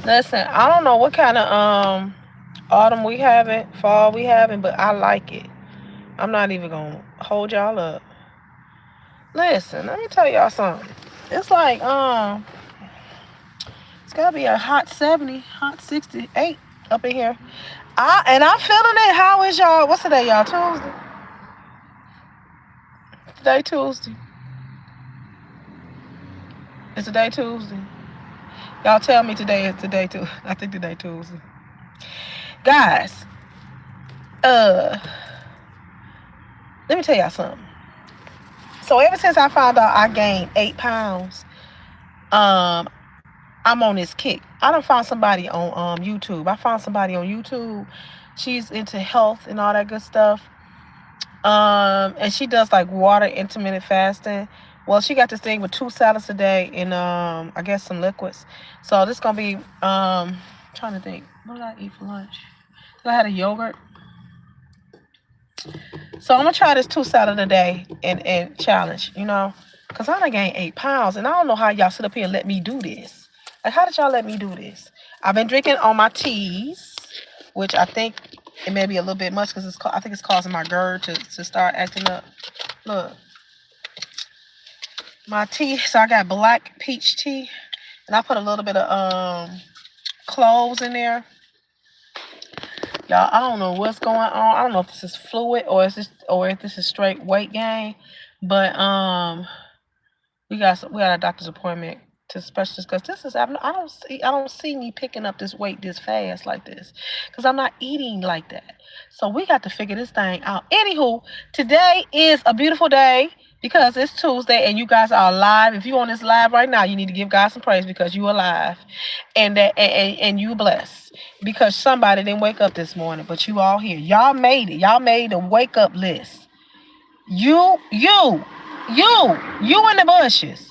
Listen, I don't know what kind of autumn we having, fall we having, but I like it. I'm not even gonna hold y'all up. Listen, let me tell y'all something. It's like it's gotta be a hot 70, hot 68 up in here. I'm feeling it. How is y'all? What's today, y'all? Tuesday. Today Tuesday. It's today Tuesday. Y'all tell me today is today too. I think today Tuesday. Guys, uh, let me tell y'all something. So ever since I found out I gained 8 pounds, um, I'm on this kick. I done found somebody on YouTube. I found somebody on YouTube. She's into health and all that good stuff. And she does like water intermittent fasting. Well, she got this thing with 2 salads a day and I guess some liquids. So this gonna be trying to think. What did I eat for lunch? I had a yogurt. So I'm gonna try this 2 salad a day and challenge, cause I done gained 8 pounds and I don't know how y'all sit up here and let me do this. Like, how did y'all let me do this? I've been drinking all my teas, which I think it may be a little bit much because I think it's causing my GERD to start acting up. Look, my tea. So I got black peach tea, and I put a little bit of cloves in there. Y'all, I don't know what's going on. I don't know if this is fluid or if this is straight weight gain. But we got a doctor's appointment to specialist because this is I don't see me picking up this weight this fast like this because I'm not eating like that. So we got to figure this thing out. Anywho, today is a beautiful day because it's Tuesday and you guys are alive. If you on this live right now, you need to give God some praise because you alive and you blessed because somebody didn't wake up this morning, but you all here. Y'all made it. Y'all made the wake up list. You, you, you in the bushes.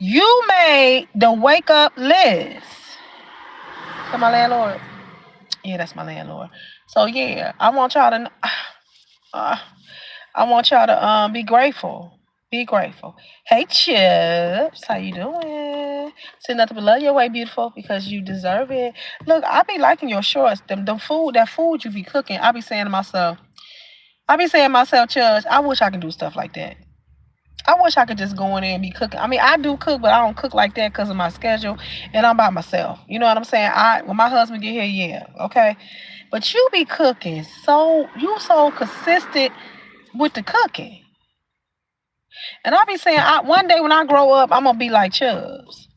You made the wake up list. Is that my landlord? Yeah, that's my landlord. So yeah, I want y'all to be grateful. Be grateful. Hey Chips, how you doing? Say nothing but love your way, beautiful, because you deserve it. Look, I be liking your shorts. That food you be cooking. I be saying to myself, Chudge, I wish I could do stuff like that. I wish I could just go in there and be cooking. I mean, I do cook, but I don't cook like that because of my schedule, and I'm by myself. You know what I'm saying? When my husband get here, yeah, okay. But you be cooking, so you so consistent with the cooking, and I be saying, one day when I grow up, I'm gonna be like Chubbs.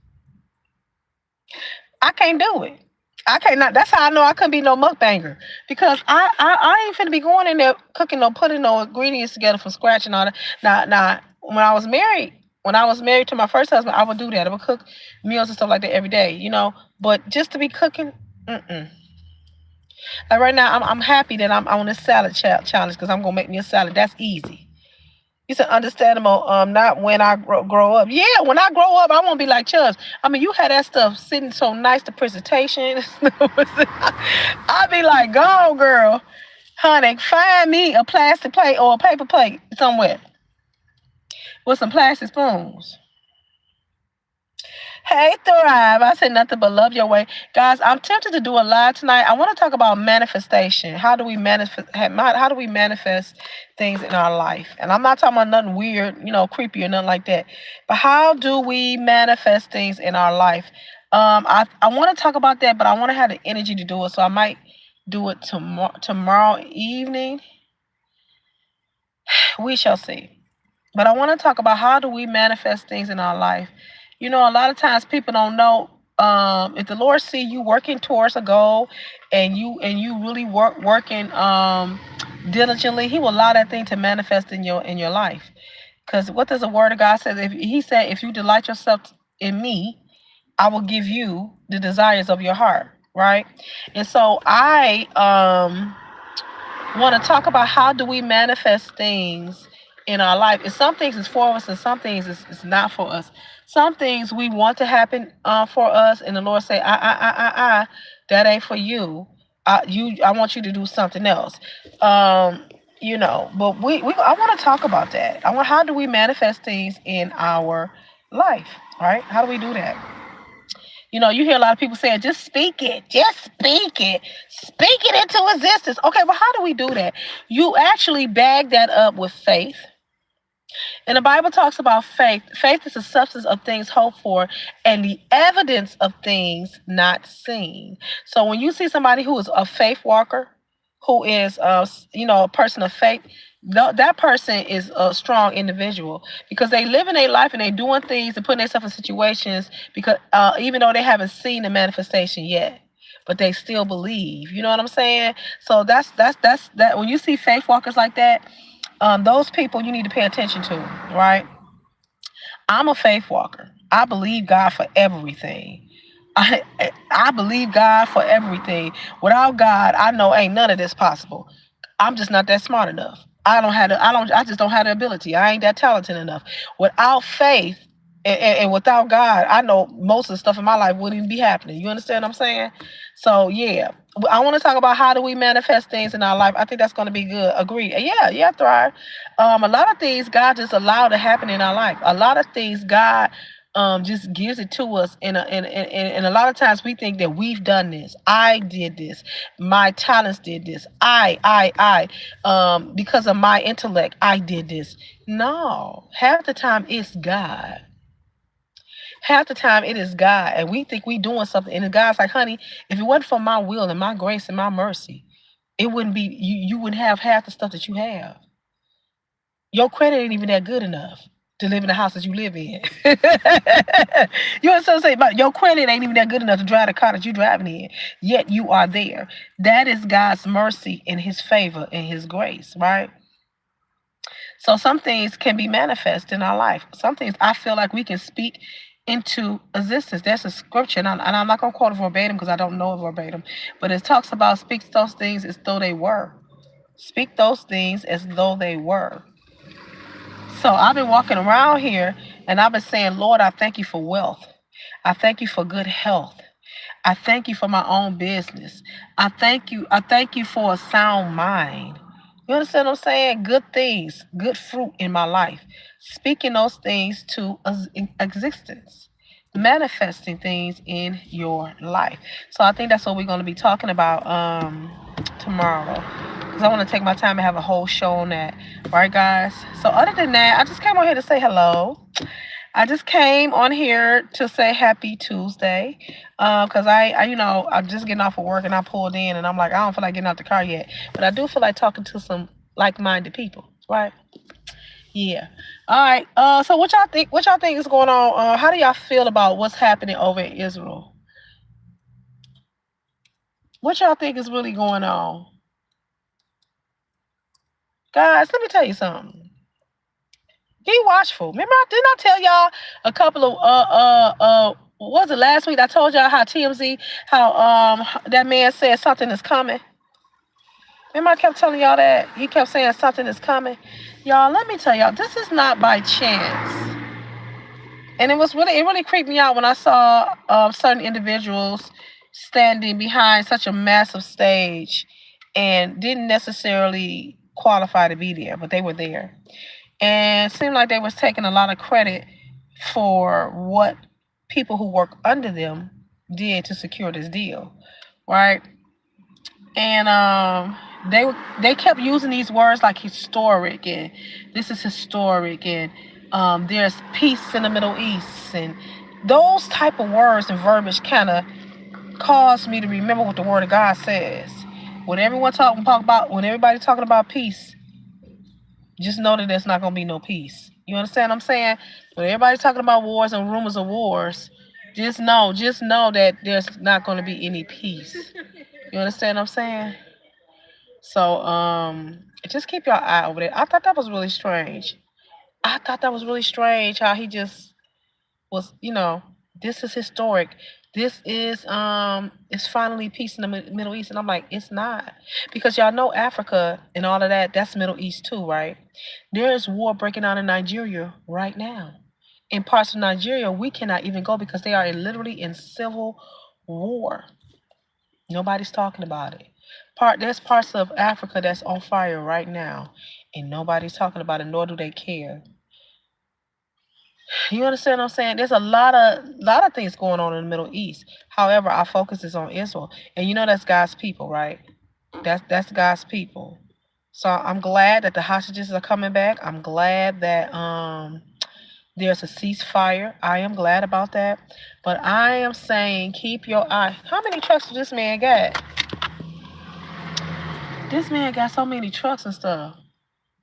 I can't do it. I can't. Not, that's how I know I couldn't be no mukbanger because I ain't finna be going in there cooking no putting no ingredients together from scratch and all that. Now when I was married to my first husband, I would do that. I would cook meals and stuff like that every day, But just to be cooking, mm-mm. Like right now, I'm happy that I'm on this salad challenge because I'm gonna make me a salad. That's easy. You said understandable. Not when I grow up. Yeah, when I grow up, I won't be like Chubbs. I mean, you had that stuff sitting so nice, the presentation. I be like, go girl, honey, find me a plastic plate or a paper plate somewhere with some plastic spoons. Hey, Thrive. I said nothing but love your way. Guys, I'm tempted to do a live tonight. I want to talk about manifestation. How do we manifest things in our life? And I'm not talking about nothing weird, creepy or nothing like that. But how do we manifest things in our life? I want to talk about that, but I want to have the energy to do it. So I might do it tomorrow evening. We shall see. But I want to talk about how do we manifest things in our life. A lot of times people don't know if the Lord see you working towards a goal and you really working diligently, He will allow that thing to manifest in your life. Because what does the Word of God say? He said, if you delight yourself in Me, I will give you the desires of your heart, right? And so I want to talk about how do we manifest things in our life. And some things is for us and some things is not for us. Some things we want to happen for us, and the Lord say, that ain't for you. I want you to do something else. But I want to talk about that. How do we manifest things in our life, right? How do we do that? You hear a lot of people saying, just speak it, speak it into existence. Okay, well, how do we do that? You actually bag that up with faith. And the Bible talks about faith. Faith is the substance of things hoped for and the evidence of things not seen. So when you see somebody who is a faith walker, who is a person of faith, that person is a strong individual because they live in their life and they doing things and putting themselves in situations because even though they haven't seen the manifestation yet, but they still believe. You know what I'm saying? So that's that. When you see faith walkers like that, those people you need to pay attention to, right? I'm a faith walker. I believe God for everything. I I believe God for everything. Without God, I know ain't none of this possible. I'm just not that smart enough. I just don't have the ability. I ain't that talented enough. Without faith and without God, I know most of the stuff in my life wouldn't even be happening. You understand what I'm saying? So yeah. I want to talk about how do we manifest things in our life. I think that's going to be good. Agreed. Yeah, Thrive. A lot of things God just allowed to happen in our life. A lot of things God just gives it to us and a lot of times we think that we've done this. I did this. My talents did this. I because of my intellect I did this. No, half the time it's God. Half the time it is God, and we think we doing something, and God's like, honey, if it wasn't for my will and my grace and my mercy, it wouldn't be you wouldn't have half the stuff that you have. Your credit ain't even that good enough to live in the house that you live in. You understand what I'm saying? But your credit ain't even that good enough to drive the car that you're driving in. Yet you are there. That is God's mercy and his favor and his grace, right? So some things can be manifest in our life. Some things I feel like we can speak into existence. There's a scripture, and I'm not going to quote it verbatim because I don't know it verbatim, but it talks about speak those things as though they were. Speak those things as though they were. So I've been walking around here and I've been saying, Lord, I thank you for wealth. I thank you for good health. I thank you for my own business. I thank you. I thank you for a sound mind. You understand what I'm saying? Good things, good fruit in my life. Speaking those things to existence, manifesting things in your life. So I think that's what we're going to be talking about tomorrow. Because I want to take my time and have a whole show on that. Right, guys? So other than that, I just came on here to say hello. I just came on here to say happy Tuesday. Cause I'm just getting off of work and I pulled in and I'm like, I don't feel like getting out the car yet. But I do feel like talking to some like-minded people, right? Yeah. All right. So what y'all think? What y'all think is going on? How do y'all feel about what's happening over in Israel? What y'all think is really going on? Guys, let me tell you something. Be watchful. Remember, didn't I tell y'all a couple of what was it last week? I told y'all how TMZ, how that man said something is coming. Remember, I kept telling y'all that he kept saying something is coming. Y'all, let me tell y'all, this is not by chance. And it really creeped me out when I saw certain individuals standing behind such a massive stage and didn't necessarily qualify to be there, but they were there. And it seemed like they was taking a lot of credit for what people who work under them did to secure this deal, right? And they kept using these words like historic and this is historic and there's peace in the Middle East and those type of words and verbiage kind of caused me to remember what the Word of God says. When everybody talking about peace, just know that there's not gonna be no peace. You understand what I'm saying? When everybody's talking about wars and rumors of wars, just know that there's not gonna be any peace. You understand what I'm saying? So just keep your eye over there. I thought that was really strange. I thought that was really strange how he just was, this is historic. This is it's finally peace in the Middle East. And I'm like, it's not. Because y'all know Africa and all of that, that's Middle East too, right? There is war breaking out in Nigeria right now. In parts of Nigeria, we cannot even go because they are literally in civil war. Nobody's talking about it. There's parts of Africa that's on fire right now, and nobody's talking about it, nor do they care. You understand what I'm saying? There's a lot of things going on in the Middle East. However, our focus is on Israel, and you know that's God's people, right? That's God's people. So I'm glad that the hostages are coming back. I'm glad that there's a ceasefire. I am glad about that. But I am saying keep your eye. How many trucks does this man got? This man got so many trucks and stuff.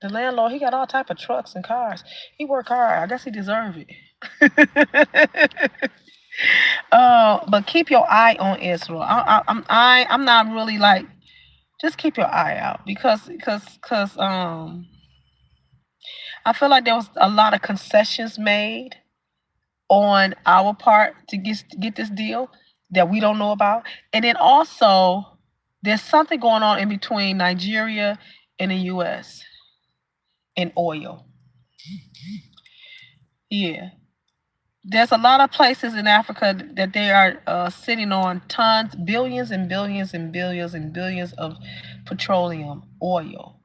The landlord, he got all type of trucks and cars. He work hard. I guess he deserve it. But keep your eye on Israel. I'm not really like, just keep your eye out because I feel like there was a lot of concessions made on our part to get this deal that we don't know about, and then also there's something going on in between Nigeria and the U.S. in oil. Yeah. There's a lot of places in Africa that they are sitting on tons, billions and billions and billions and billions of petroleum oil.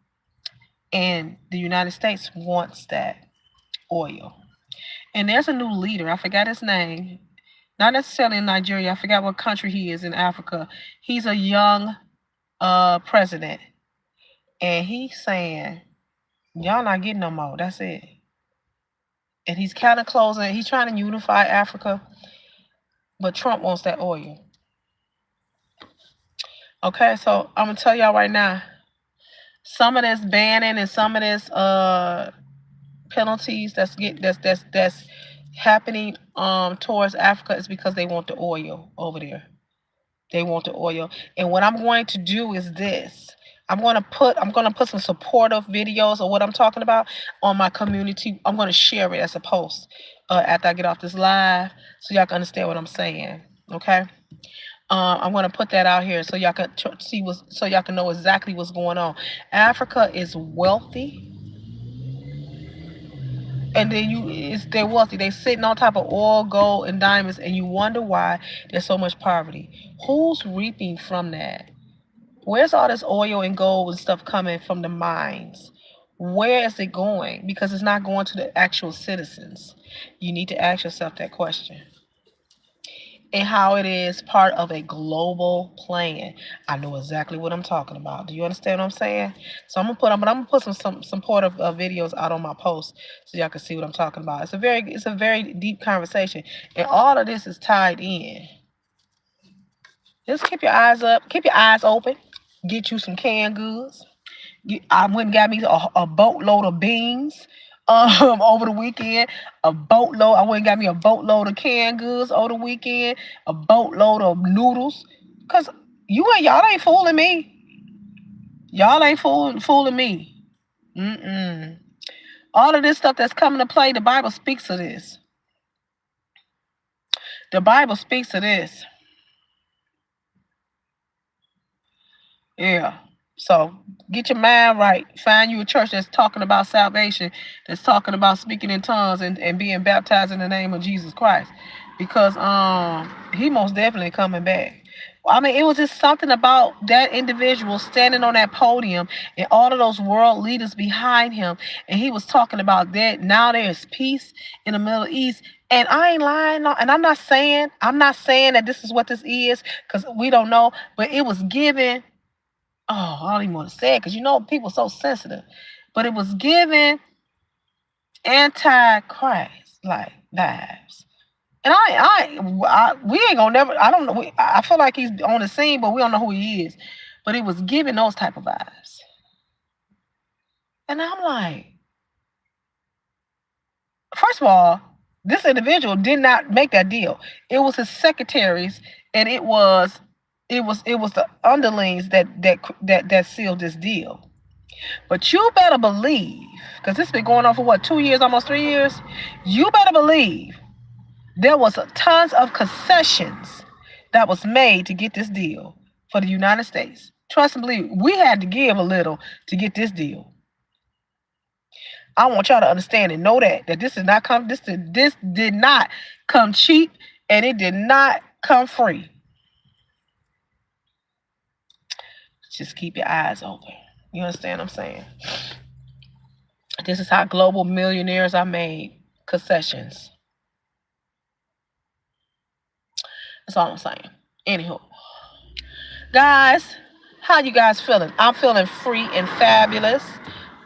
And the United States wants that oil. And there's a new leader, I forgot his name, not necessarily in Nigeria, I forgot what country he is in Africa. He's a young president. And he's saying, y'all not getting no more. That's it. And he's kind of closing, he's trying to unify Africa. But Trump wants that oil. Okay, so I'm gonna tell y'all right now, some of this banning and some of this penalties that's happening towards Africa is because they want the oil over there. They want the oil. And what I'm going to do is this. I'm gonna put some supportive videos of what I'm talking about on my community. I'm gonna share it as a post after I get off this live so y'all can understand what I'm saying. Okay. I'm gonna put that out here so y'all can so y'all can know exactly what's going on. Africa is wealthy, and then they're wealthy. They sitting on top of oil, gold, and diamonds, and you wonder why there's so much poverty. Who's reaping from that? Where's all this oil and gold and stuff coming from the mines? Where is it going? Because it's not going to the actual citizens. You need to ask yourself that question. And how it is part of a global plan. I know exactly what I'm talking about. Do you understand what I'm saying? So I'm gonna put some supportive videos out on my post so y'all can see what I'm talking about. It's a very deep conversation, and all of this is tied in. Just keep your eyes up, keep your eyes open. Get you some canned goods. I went and got me a boatload of beans over the weekend. A boatload. I went and got me a boatload of canned goods over the weekend. A boatload of noodles. Cause y'all ain't fooling me. Y'all ain't fooling me. All of this stuff that's coming to play, the Bible speaks of this. The Bible speaks of this. Yeah. So get your mind right. Find you a church that's talking about salvation, that's talking about speaking in tongues and being baptized in the name of Jesus Christ. Because he most definitely coming back. I mean, it was just something about that individual standing on that podium and all of those world leaders behind him. And he was talking about that. Now there's peace in the Middle East. And I ain't lying. And I'm not saying that this is what this is, because we don't know. But it was given. Oh, I don't even want to say it because people are so sensitive. But it was given anti-Christ like vibes. And we ain't gonna never. I don't know. I feel like he's on the scene, but we don't know who he is. But it was giving those type of vibes. And I'm like, first of all, this individual did not make that deal. It was his secretaries, and it was the underlings that sealed this deal. But you better believe, because this has been going on for what, 2 years, almost 3 years? You better believe there was tons of concessions that was made to get this deal for the United States. Trust and believe, we had to give a little to get this deal. I want y'all to understand and know that this did not come cheap, and it did not come free. Just keep your eyes open. You understand what I'm saying? This is how global millionaires are made. concessions. That's all I'm saying. Anywho, guys, how you guys feeling? I'm feeling free and fabulous.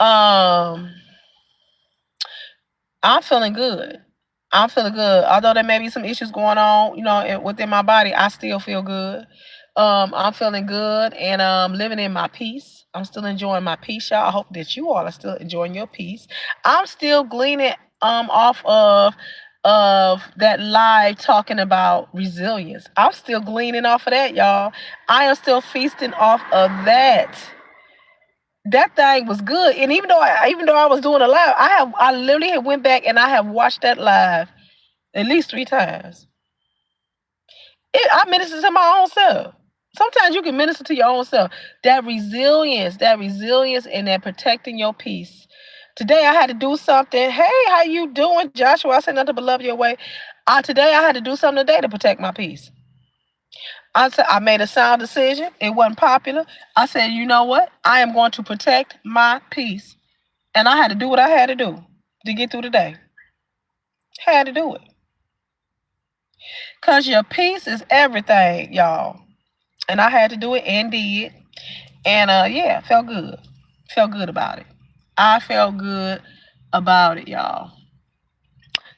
I'm feeling good. I'm feeling good. Although there may be some issues going on, within my body, I still feel good. I'm feeling good and living in my peace. I'm still enjoying my peace, y'all. I hope that you all are still enjoying your peace. I'm still gleaning off of that live talking about resilience. I'm still gleaning off of that, y'all. I am still feasting off of that. That thing was good, and even though I was doing a live, I literally had went back and I have watched that live at least 3 times. I ministered to my own self. Sometimes you can minister to your own self. That resilience, and that protecting your peace. Today I had to do something. Hey, how you doing, Joshua? I said nothing but love your way. Today I had to do something today to protect my peace. I said I made a sound decision. It wasn't popular. I said, you know what? I am going to protect my peace. And I had to do what I had to do to get through the day. Had to do it. Because your peace is everything, y'all. And I had to do it and did. And yeah, felt good. Felt good about it. I felt good about it, y'all.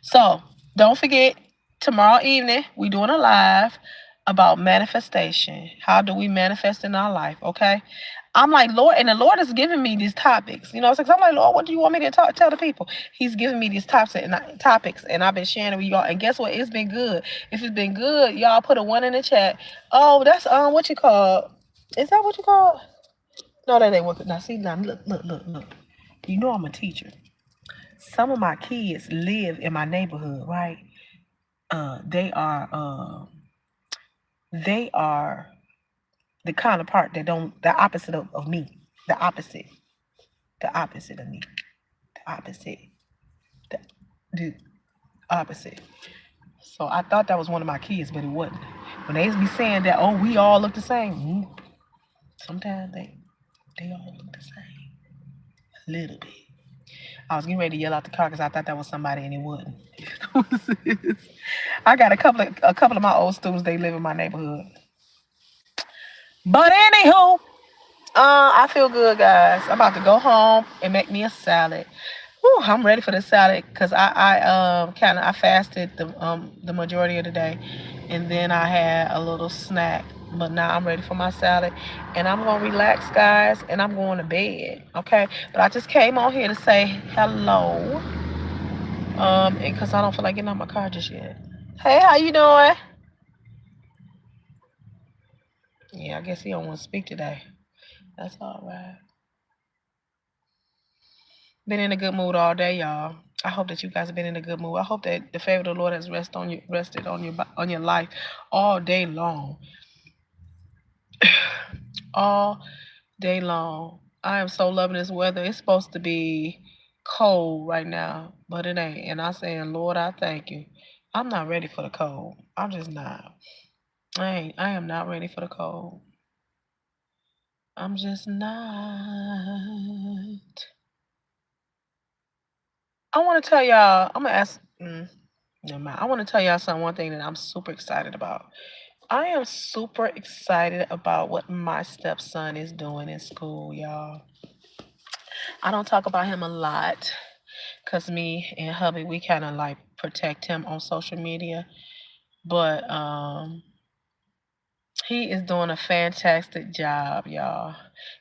So don't forget, tomorrow evening, we're doing a live about manifestation. How do we manifest in our life? Okay. I'm like, Lord, and the Lord is giving me these topics. So I'm like, Lord, what do you want me to tell the people? He's giving me these topics, and I've been sharing it with y'all. And guess what? It's been good. If it's been good, y'all put a 1 in the chat. Oh, that's what you call? Is that what you call? No, that ain't what. Now see, now look. You know I'm a teacher. Some of my kids live in my neighborhood, right? They are the counterpart that don't the opposite of me. The opposite of me. The opposite. So I thought that was one of my kids, but it wasn't. When they be saying that, oh, we all look the same. Sometimes they all look the same. A little bit. I was getting ready to yell out the car because I thought that was somebody and it wasn't. I got a couple of my old students, they live in my neighborhood. But anywho, I feel good, guys. I'm about to go home and make me a salad. Whew, I'm ready for the salad because I fasted the majority of the day, and then I had a little snack. But now I'm ready for my salad, and I'm gonna relax, guys, and I'm going to bed. Okay, but I just came on here to say hello, and because I don't feel like getting out my car just yet. Hey, how you doing? Yeah, I guess he don't want to speak today. That's all right. Been in a good mood all day, y'all. I hope that you guys have been in a good mood. I hope that the favor of the Lord has rested on your life all day long. All day long. I am so loving this weather. It's supposed to be cold right now, but it ain't. And I'm saying, Lord, I thank you. I'm not ready for the cold. I'm just not. I am not ready for the cold. I'm just not. I want to tell y'all, I'm going to ask, never mind. I want to tell y'all one thing that I'm super excited about. I am super excited about what my stepson is doing in school, y'all. I don't talk about him a lot because me and hubby, we kind of like protect him on social media. But he is doing a fantastic job, y'all.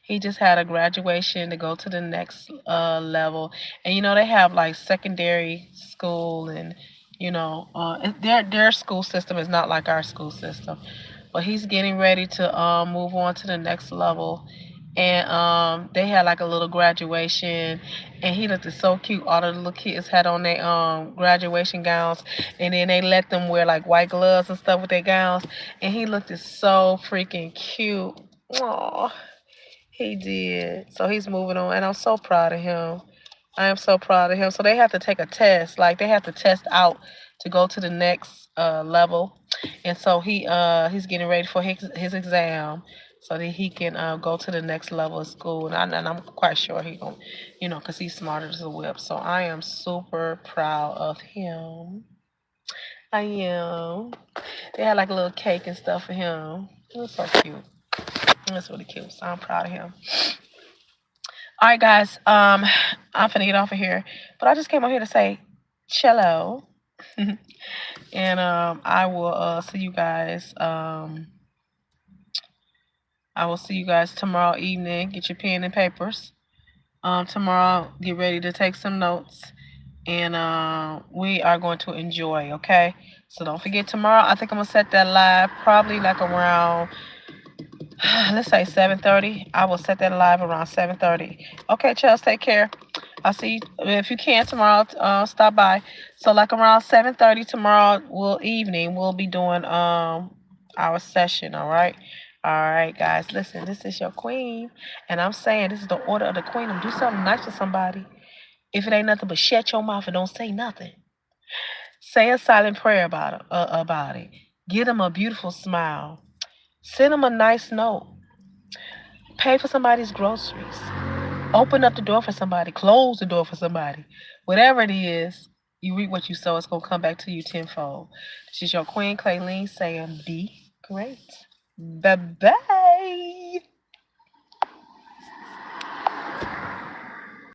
He just had a graduation to go to the next level. And they have like secondary school, and their school system is not like our school system. But he's getting ready to move on to the next level. And they had like a little graduation, and he looked so cute. All the little kids had on their graduation gowns, and then they let them wear like white gloves and stuff with their gowns, and he looked so freaking cute. Oh, he did. So he's moving on, and I'm so proud of him. I am so proud of him. So they have to take a test. Like, they have to test out to go to the next level, and so he's getting ready for his exam so that he can go to the next level of school. And I'm quite sure he gonna, because he's smarter as a whip. So I am super proud of him. I am. They had like a little cake and stuff for him. It was so cute. That's really cute. So I'm proud of him. All right, guys. I'm finna get off of here, but I just came out here to say cello, and I will see you guys. I will see you guys tomorrow evening. Get your pen and papers. Tomorrow, get ready to take some notes, and we are going to enjoy. Okay. So don't forget tomorrow. I think I'm gonna set that live probably like around let's say 7:30. I will set that live around 7:30. Okay, Chels, take care. I'll see you if you can tomorrow. Stop by. So like around 7:30 tomorrow, we'll be doing our session. All right. All right, guys. Listen, this is your queen, and I'm saying this is the order of the queen. Do something nice to somebody. If it ain't nothing but shut your mouth and don't say nothing. Say a silent prayer about it. Give them a beautiful smile. Send them a nice note. Pay for somebody's groceries. Open up the door for somebody. Close the door for somebody. Whatever it is, you reap what you sow. It's going to come back to you tenfold. This is your Queen Clayleen saying, be great. Bye-bye.